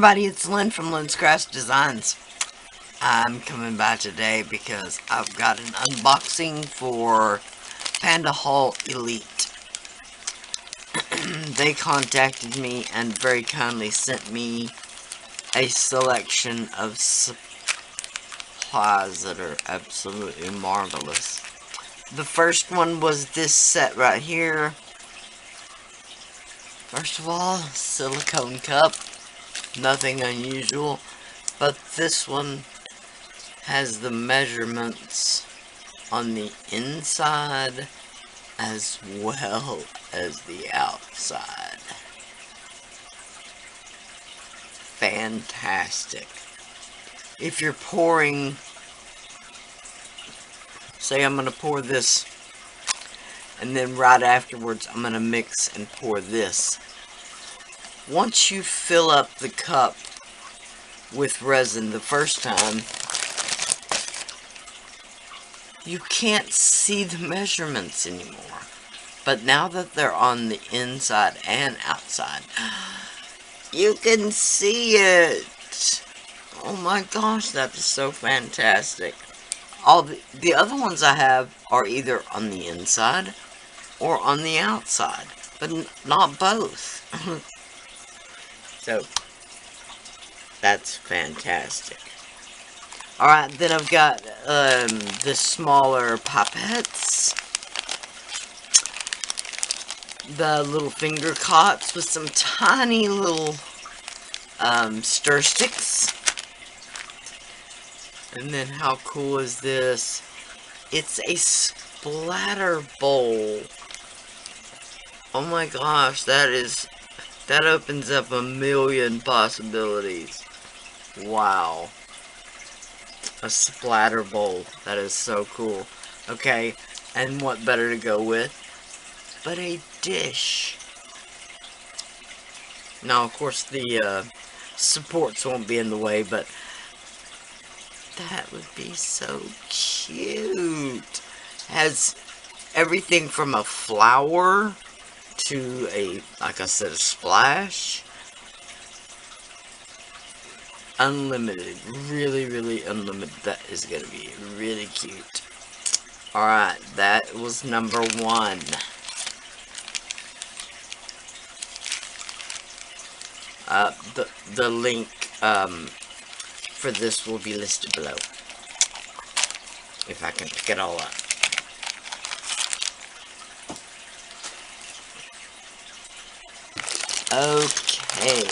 everybody, it's Lyn from Lynz Craft Designs. I'm coming by today because I've got an unboxing for PandaHall Elite. They contacted me and very kindly sent me a selection of supplies that are absolutely marvelous. The first one was this set right here. First of all, silicone cup. Nothing unusual, but this one has the measurements on the inside as well as the outside. Fantastic. If you're pouring, say I'm going to pour this, and then right afterwards I'm going to mix and pour this. Once you fill up the cup with resin the first time, you can't see the measurements anymore. But now that they're on the inside and outside, you can see it. Oh my gosh, that is so fantastic. All the other ones I have are either on the inside or on the outside, but not both. So, that's fantastic. Alright, then I've got the smaller pipettes. The little finger cots with some tiny little stir sticks. And then how cool is this? It's a splatter bowl. Oh my gosh, that opens up a million possibilities. Wow. A splatter bowl. That is so cool. Okay, and what better to go with but a dish? Now, of course, the supports won't be in the way, but that would be so cute. Has everything from a flower to a, like I said, a splash. Unlimited. Really, really unlimited. That is going to be really cute. Alright, that was number one. The link for this will be listed below. If I can pick it all up. Okay.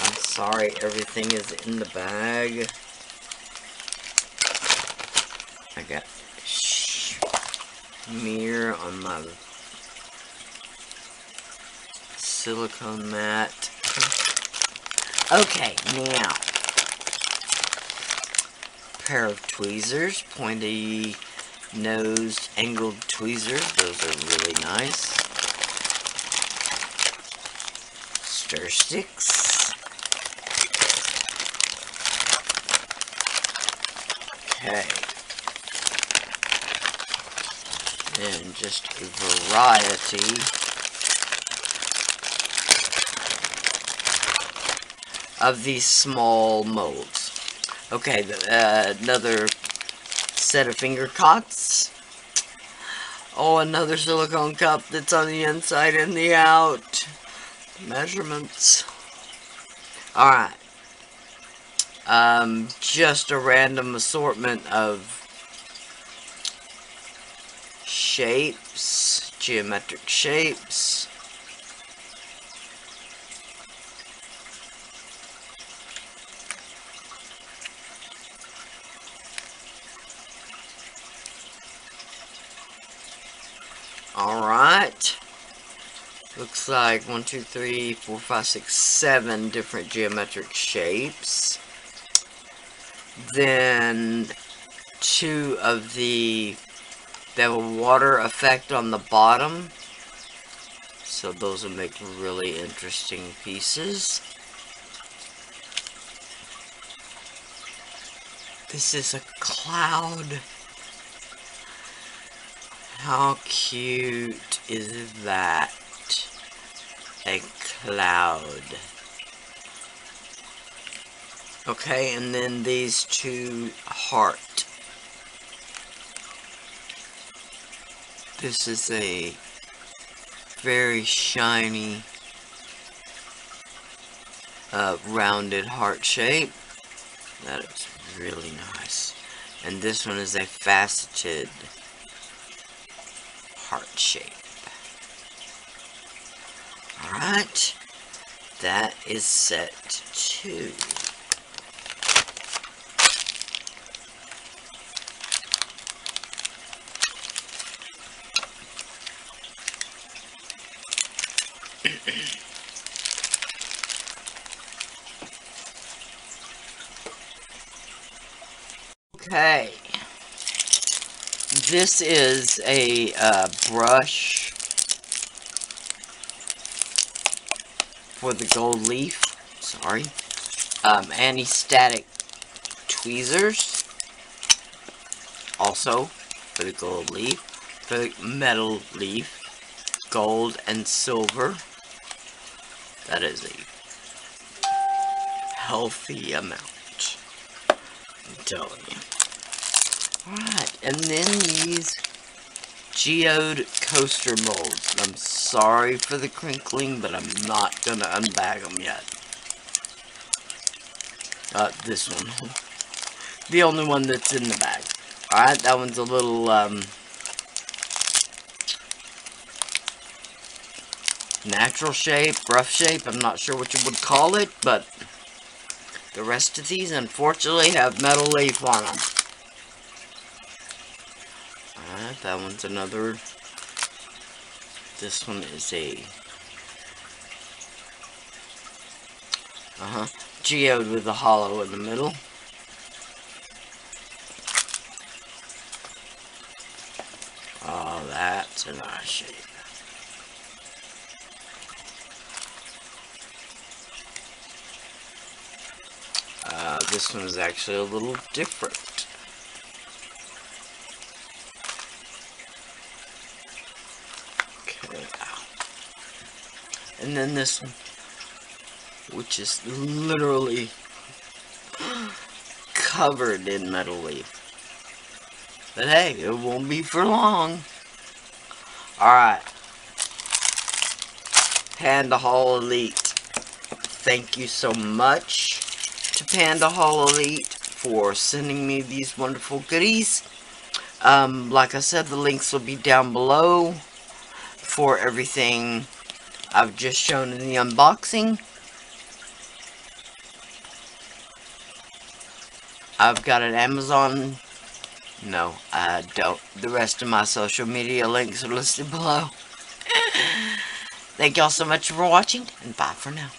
I'm sorry, everything is in the bag. I got smear on my silicone mat. Okay, now. Pair of tweezers, pointy nosed angled tweezers. Those are really nice. Stir sticks. Okay. And just a variety of these small molds. Okay, another set of finger cots. Oh, another silicone cup that's on the inside and the out. Measurements. Alright. Just a random assortment of shapes, geometric shapes. Alright. Looks like 1, 2, 3, 4, 5, 6, 7 different geometric shapes. Then two of they have a water effect on the bottom. So those will make really interesting pieces. This is a cloud. How cute is that? A cloud. Okay, and then these two heart. This is a very shiny, rounded heart shape. That is really nice. And this one is a faceted heart shape. Alright, that is set 2. Okay, this is a brush for the gold leaf. Sorry. Anti-static tweezers, also for the gold leaf, for the metal leaf, gold and silver. That is a healthy amount, I'm telling you. Alright, and then these geode coaster molds. I'm sorry for the crinkling, but I'm not gonna unbag them yet. This one. The only one that's in the bag. Alright, that one's a little, natural shape, rough shape. I'm not sure what you would call it, but the rest of these, unfortunately, have metal leaf on them. Alright, that one's another. This one is a geode with a hollow in the middle. Oh, that's a nice shape. This one is actually a little different. Okay. And then this one, which is literally covered in metal leaf. But hey, it won't be for long. Alright. PandaHall Elite. Thank you so much to PandaHall Elite for sending me these wonderful goodies. Like I said, the links will be down below for everything I've just shown in the unboxing. I've got an Amazon. No, I don't. The rest of my social media links are listed below. Thank y'all so much for watching, and bye for now.